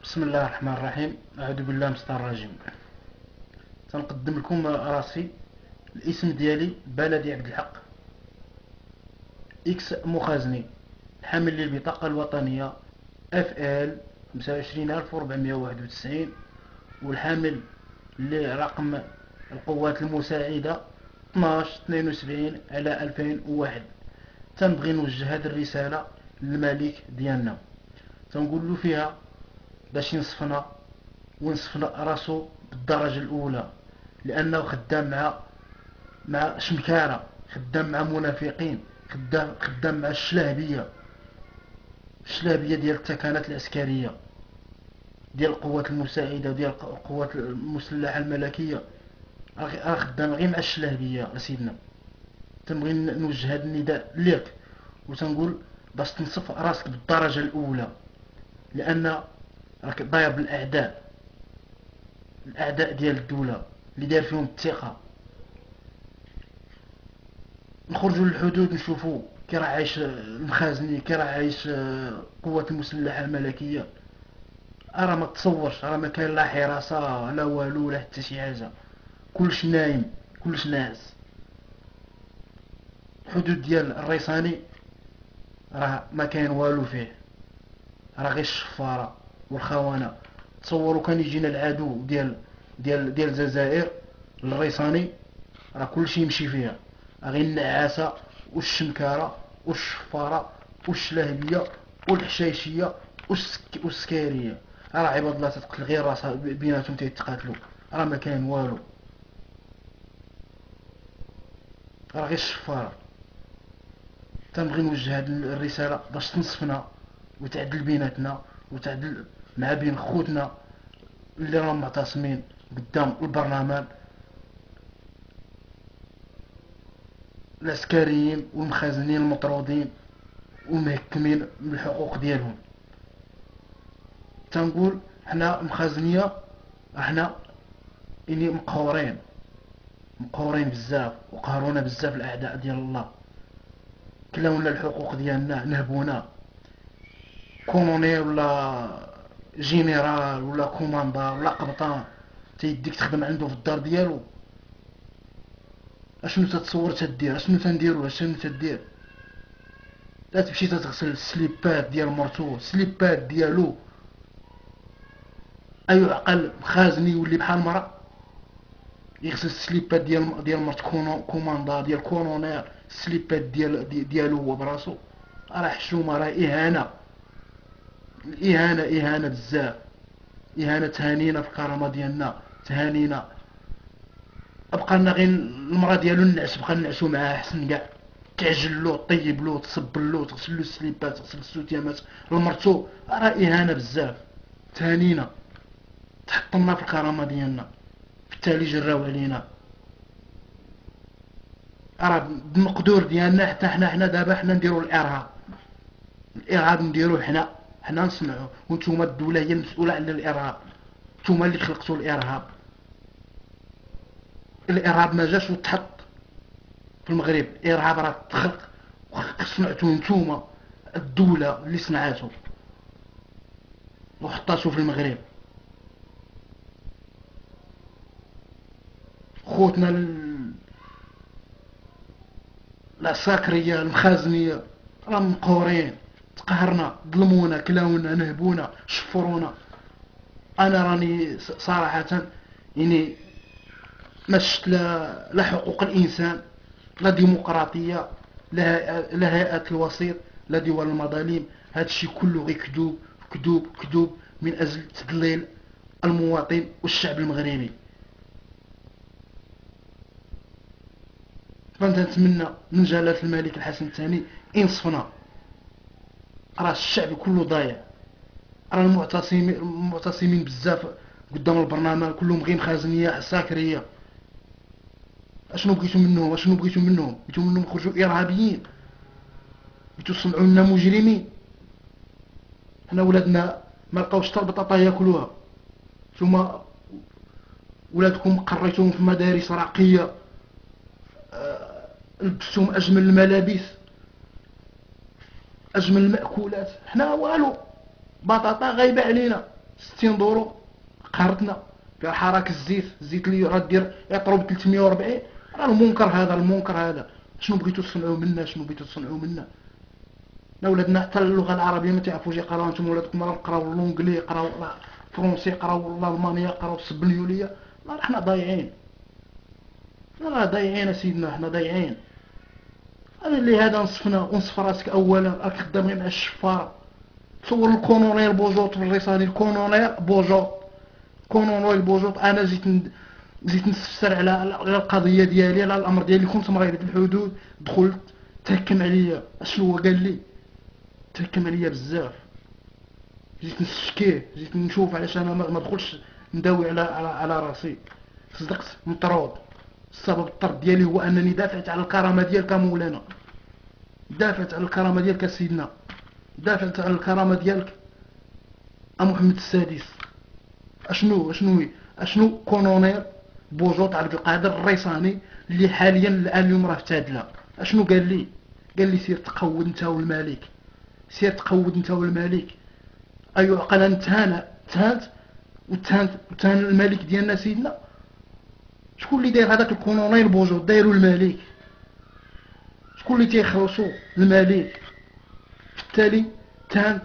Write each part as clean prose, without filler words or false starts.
بسم الله الرحمن الرحيم. أعوذ بالله من الشيطان الرجيم. تنقدم لكم راسي. الاسم ديالي بلدي عبد الحق اكس مخازني، حامل للبطاقة الوطنية اف ال 25491، والحامل لرقم القوات المساعدة 1272 على 2001. تنبغي نوجه هذه الرسالة للملك ديالنا، تنقول له فيها باش ينصفنا ونصفنا راسو بالدرجة الأولى، لأنه خدام مع شمكارة، خدام مع منافقين، خدام مع الشلهبية ديال التكانات العسكرية ديال القوات المساعدة وديال القوات المسلحة الملكية. راه خدام غير مع الشلهبية سيدنا. تنبغي نوجه هذا النداء ليك وتنقول باش تنصف راسك بالدرجة الأولى، لأن راك ضاير بالأعداء، الأعداء ديال الدولة اللي داير فيهم الثقة. نخرجوا للحدود نشوفوا كي راه عايش المخازني، كي راه عايش القوات المسلحة الملكية. راه ما تصورش، راه ما كاين لا حراسة لا والو لا حتى شي حاجة، كلش نايم كلش ناعس. الحدود ديال الريساني راه ما كاين والو فيه، راه غير الشفارة والخونة. تصوروا كان يجينا العدو ديال الجزائر للريساني، راه كلشي يمشي فيها، غير النعاسة والشمكارة والشفارة والشلهبية والحشايشية والسكارية. راه عباد الله تتقتل غير راسها بيناتهم تيتقاتلوا، راه ما كاين والو، راه غير الشفارة. تنبغي نوجه هاد الرسالة باش تنصفنا وتعدل بيناتنا وتعدل مع بين خوتنا اللي راهم معتصمين قدام البرلمان، العسكريين والمخازنين المطرودين ومهكمين من الحقوق ديالهم. تنقول حنا مخازنية، احنا اني مقهورين بزاف، وقهرونا بزاف الاعداء ديال الله، كلاونا الحقوق ديالنا، نهبونا كولونيل ولا جينيرال ولا كوماندار ولا قبطان تيديك تخدم عنده في الدار ديالو. اشنو تتصور تدير؟ اشنو تنديرو؟ اشنو تدير؟ لا تمشي تغسل السليبات ديال مرتو، السليبات ديالو. اي عقل مخازني يولي بحال مرا يغسل السليبات ديال مرت كوماندا ديال كولونيل، السليبات ديالو هو براسو؟ راه حشومه، راه اهانه، اهانه بزاف، اهانه. تهانينا في الكرامه ديالنا، تهانينا. بقى لنا غير المرا ديالو النعس، بقى نعسو معاه احسن كاع، تعجل له، طيب له، تصبر له، تغسل له السليبات، تغسل السوتيامات لمرتو. راه اهانه بزاف، تهانينا، تحطمنا في الكرامه ديالنا، في التالي جراو علينا. راه بالمقدور ديالنا حتى حنا دابا حنا نديرو الارهاب نديروه حنا نصنعو، وانتوما الدوله هي المسؤوله على الارهاب، نتوما اللي خلقتوا الارهاب ما جاش وتحط في المغرب. الارهاب راه تخلق صنعتو نتوما، الدوله اللي صنعاتو وحطاتو في المغرب. خوتنا العساكريه المخازنيه راه مقهورين، تقهرنا، ظلمونا، كلاونا، نهبونا، شفرونا. انا راني صراحه يعني ما شفت لا حقوق الانسان، لا ديمقراطيه، لا هيئه الوسيط، لا ديوان المظالم. هادشي كله غير كذوب كذوب كذوب من اجل تضليل المواطن والشعب المغربي. فانت نتمنى من جلاله الملك الحسن الثاني ينصفنا، راه الشعب كله ضايع، راه المعتصمين بزاف قدام البرنامج كلهم غير مخازنيه عساكريه. اشنو بغيتو منهم؟ بغيتو منهم يخرجوا ارهابيين، بغيتو تصنعوا لنا مجرمين. حنا ولادنا ما لقاوش حتى البطاطا ياكلوها، نتوما ولادكم قريتوهم في مدارس راقيه، لبستوهم اجمل الملابس، اجمل المأكولات. حنا والو، بطاطا غايبه علينا، 60 دورو قهرتنا في حراك الزيت اللي راه دير يطرب 340. راه المنكر هذا شنو بغيتو تصنعوا منا؟ لا ولادنا حتى اللغه العربيه ما تعرفوش يقراو. نتوما ولادكم راه قراو لونجلي، قراو فرونسي، قراو الالمانيه، قراو السبنيوليه. راه حنا ضايعين، راه ضايعين سيدنا، حنا ضايعين. انا اللي هذا نصفنا ونصف راسك اولا. راك خدام غير مع الشفاره. تصور الكونونير بوجوط في الرسالة، الكونونير بوجوط. انا زيت نستفسر على القضيه ديالي، على الامر ديالي. كنت مغير الحدود، دخلت تهكم عليا. اشنو هو قال لي؟ تهكم عليا بزاف. جيت نشكيه، جيت نشوف علاش انا ما دخلش نداوي على راسي. صدقت مطرود. السبب الطرد ديالي هو انني دافعت على الكرامه ديالك مولانا، دافعت على الكرامه ديالك سيدنا، دافعت على الكرامه ديالك محمد السادس. اشنو كونونير بوجوط عبد القادر الريصاني اللي حاليا اليوم راه تعدل. اشنو قال لي؟ قال لي سير تقود انت والملك، سير تقود انت والملك. ايوا عقل تهانت الملك ديالنا سيدنا. شكون اللي داير هذاك الكونونير بوجوط؟ دايرو الملك. شكون اللي تيخلصو؟ الملك. بالتالي تهانت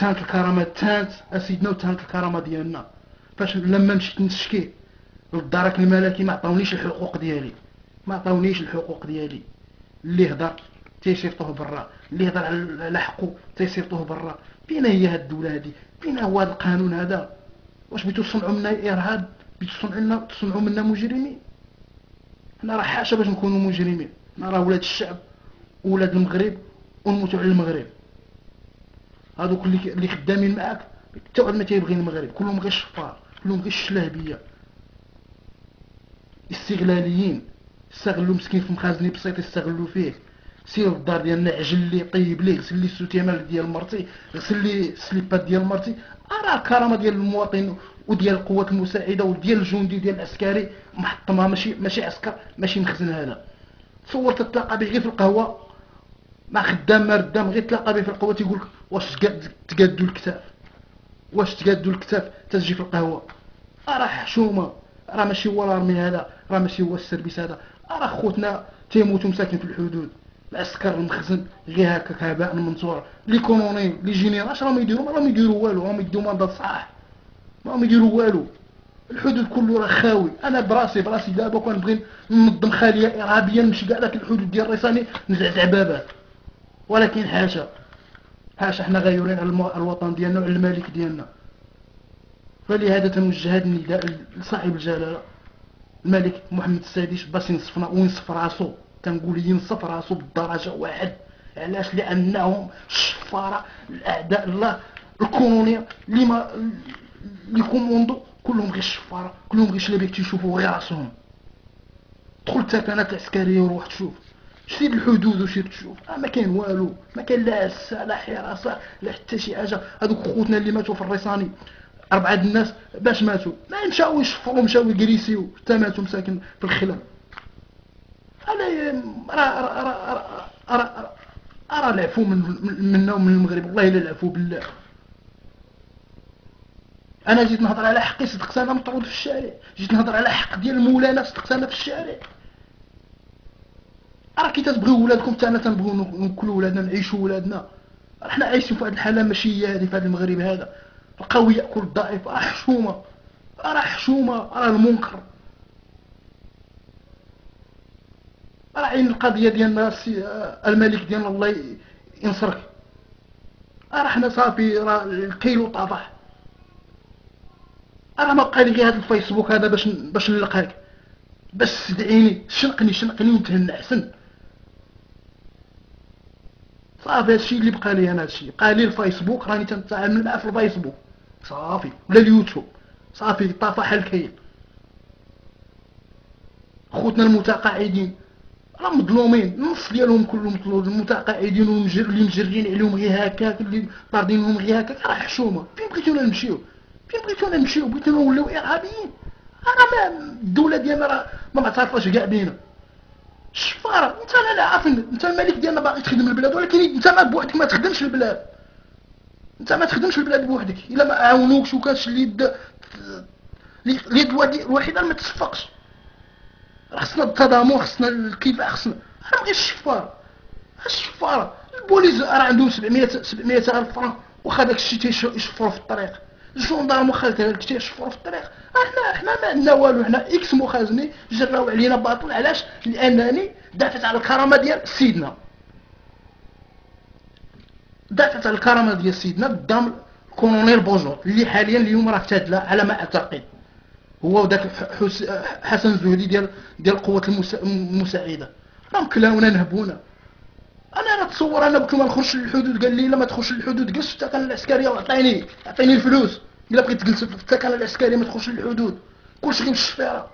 الكرامه، تهانت اسيدنا وتهانت الكرامه ديالنا. فاش لما مشيت نشكي للدرك الملكي ما عطاونيش الحقوق ديالي، اللي هضر تيصيفطوه برا، اللي هضر على حقه تيصيفطوه برا. فين هي هاد الدوله هادي؟ فين هو هذا القانون هذا؟ واش بغيتو تصنعوا منا ارهاب؟ بغيتو تصنعوا منا مجرمين؟ حنا راه حاشا باش نكونوا مجرمين. حنا راه ولاد الشعب، ولاد المغرب، ونموتوا على المغرب. هادوك اللي خدامين معاك حتى واحد ما تيبغي المغرب، كلهم غير شفار، كلهم غير الشلهبيه، استغلاليين. استغلوا مسكين في مخازني بسيط، يستغلوا فيه. سير للدار ديالنا، عجل لي، طيب ليه، غسل لي السوتيمال ديال مرتي، غسل لي السليبات ديال مرتي. راه الكرامه ديال المواطن وديال القوات المساعده وديال الجندي ديال العسكري محطمها، ماشي عسكر، ماشي مخزن. هذا تصور تتلاقى به غير في القهوه مع خدام ما ردام، غير تلاقى به في القهوه تيقول لك واش تقادوا الكتاف تجي في القهوه. راه حشومه، راه ماشي هو الارمي هذا، راه ماشي هو السيرفيس هذا. راه خوتنا تيموتوا مساكن في الحدود، العسكر المخزن غير هكاك هباء منثور. لي كونوني لي جينيرال اش راهم يديروا والو، راهم يديروا مندات صح، ما راهم يديروا والو. الحدود كله راه خاوي. انا براسي دابا كنبغي ننظم خاليه ارهابيه، نمشي كاع داك الحدود ديال الريساني نزعزع بابات، ولكن حاشا حنا غيورين على الوطن ديالنا وعلى الملك ديالنا. فلهذا تنوجه هذا النداء لصاحب الجلاله الملك محمد السادس باش ينصفنا وينصف راسو. تنقول ينصف راسو بالدرجه واحد. علاش؟ لانهم الشفاره، الاعداء الله، الكولونيا اللي كوموندو كلهم غير الشفاره، كلهم غير شلابيك تيشوفوا غير راسهم. دخل التكنات العسكريه وروح تشوف، سير الحدود وسير تشوف. ما كاين والو، ما كاين لا عسا لا حراسه لا حتى شي حاجه. هذوك خوتنا اللي ماتوا في الريساني 4 الناس باش ماتوا ما مشاو يشفروا، مشاو يجريسيو، حتى ماتوا مساكن في الخلال. راه العفو منا ومن المغرب، والله الا العفو بالله. انا جيت نهضر على حقي، صدقت انا مطرود في الشارع. جيت نهضر على حق ديال مولانا، صدقت انا في الشارع. راه كي تبغيو ولادكم حتى انا تنبغيو ناكلوا ولادنا، نعيشوا ولادنا. حنا عايشين في هذه الحاله، ماشي هي هذه في هذا المغرب هذا. القوي ياكل الضعيف. راه حشومه، راه المنكر. راه عين القضيه ديالنا الملك ديالنا الله ينصرك. راه حنا صافي، راه الكيلو طفح. راه ما بقى لي غير هذا الفيسبوك هذا باش نلقاك، باش تدعيني، شنقني ونتهنى احسن. صافي هادشي اللي بقى لي انا، هادشي بقى لي الفيسبوك، راني تنتعامل معاه في الفيسبوك صافي، ولا اليوتيوب صافي طفح الكيل. خوتنا المتقاعدين راه مظلومين، النص ديالهم كلهم مظلوم. المتقاعدين اللي مجرين عليهم غير هكاك، اللي طاردينهم غير هكاك، راه حشومه. فين بغيتونا نمشيو؟ بغيتونا نوليو ارهابيين؟ راه الدوله ديالنا راه ما معترفاش كاع بينا. الشفاره انت، لا عارف انت الملك ديالنا باغي تخدم البلاد، ولكن انت ما بوحدك ما تخدمش البلاد. انت ما تخدمش البلاد بوحدك الا ما عاونوكش وكانش اليد اليد الوحيده ما تصفقش. خصنا التضامن، خصنا الكفاح، خصنا راه غير الشفاره البوليس راه عندهم 700 الف فرنك، واخا داك الشيء تيشفروا في الطريق. الجندارم واخا داك تيشفروا في الطريق. حنا ما عندنا والو، حنا اكس مخازني جراو علينا باطل. علاش؟ لانني دافعت على الكرامه ديال سيدنا، دافعت على الكرامه ديال سيدنا قدام الكولونيل بوجور اللي حاليا اليوم راه اعتدل على ما اعتقد، هو وداك حسن الزهدي ديال القوات المساعده. راهم كلاونا نهبونا. انا نتصور انا كنت ما نخرجش للحدود، قال لي لا ما تخرجش للحدود، جلس في الثكنه العسكريه وعطيني الفلوس. الا بغيت تجلس في الثكنه العسكريه ما تخرجش للحدود، كلشي غير بالشفيره.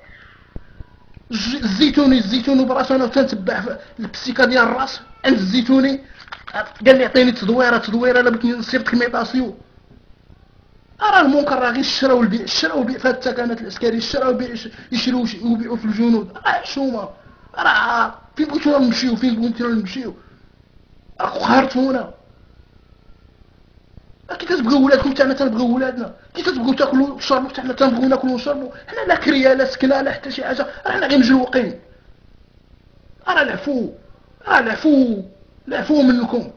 الزيتوني براسو انا تنتبع البسيكه ديال الراس عند الزيتوني، قال لي عطيني تدويره الا بغيت نصيب كلميطاسيون. راه المنكر راه غير الشراء والبيع، في هاد الثكنات العسكريه، الشراء والبيع، يشريو ويبيعوا في الجنود. راه حشومه، راه فين بغيتونا نمشيو راكو خارطونا. كي تتبغيو ولادكم حتى حنا تنبغيو ولادنا، كي تتبغيو تاكلوا وتشربوا حتى حنا تنبغيو ناكلوا ونشربوا. حنا لا كريه لا سكنه لا حتى شي حاجه، راه حنا غير مجلوقين. راه العفو منكم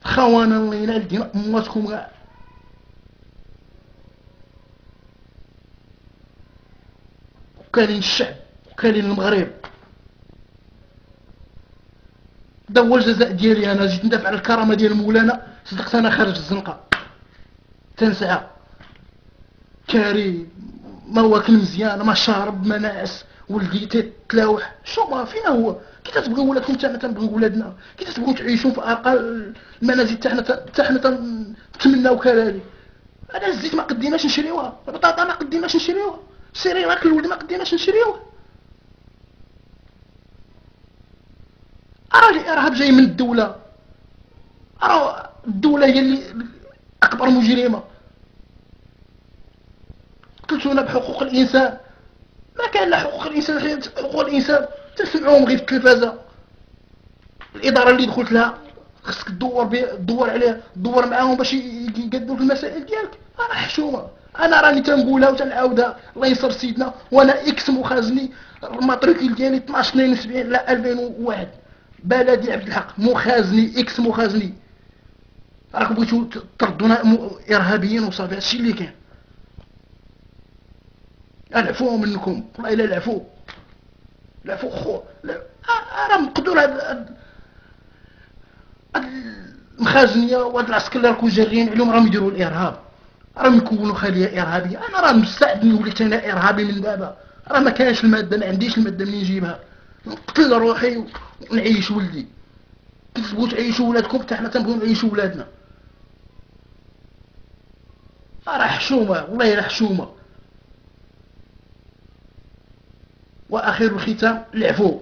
خوانا، الله ينال دينا اماتكم كاع. وكاين الشعب وكاين المغرب. دا هو الجزاء ديالي. انا جيت ندافع على الكرامه ديال مولانا، صدقت انا خارج الزنقه تنسعى كاري، ما واكل مزيان، ما شارب، ما ناعس، ولدي تتلاوح. شو ما فينا هو؟ كي تتبغيو ولادكم حتى حنا تنبغيو ولادنا، كي تتبغيو تعيشوا في ارقى المنازل حتى حنا تنتمناو كذلك. انا الزيت ما قديناش نشريوها، البطاطا ما قديناش نشريوها، السيريلاك الولد ما قديناش نشريوه. راه الارهاب جاي من الدوله، راه الدوله هي اللي اكبر مجرمه. قتلتونا بحقوق الانسان، ما كان لا حقوق الانسان. حقوق الانسان تسمعوهم غير في التلفازه. الاداره اللي دخلت لها خصك تدور عليها، تدور معاهم باش يقدوا في المسائل ديالك. راه حشومه. انا راني تنقولها وتنعاودها، الله ينصر سيدنا. وانا اكس مخازني، الماتريكول ديالي 1272 لا 2001، بلدي عبد الحق، مخازني اكس مخازني. راكم بغيتو تردونا ارهابيين وصافي، هادشي اللي كاين. العفو منكم، والله الا العفو خو راه مقدور. هاد المخازنيه وهاد العسكر اللي راكم جاريين عليهم راهم يديروا الارهاب، راهم يكونوا خليه ارهابيه. انا راه مستعد نولي انا ارهابي من دابا. راه ما كاينش الماده، ما عنديش الماده منين نجيبها. نقتل روحي ونعيش ولدي. كي تبغوا تعيشوا ولادكم حتى حنا تنبغيو نعيشوا ولادنا. راه حشومه، والله الا حشومه. واخر الختام، العفو.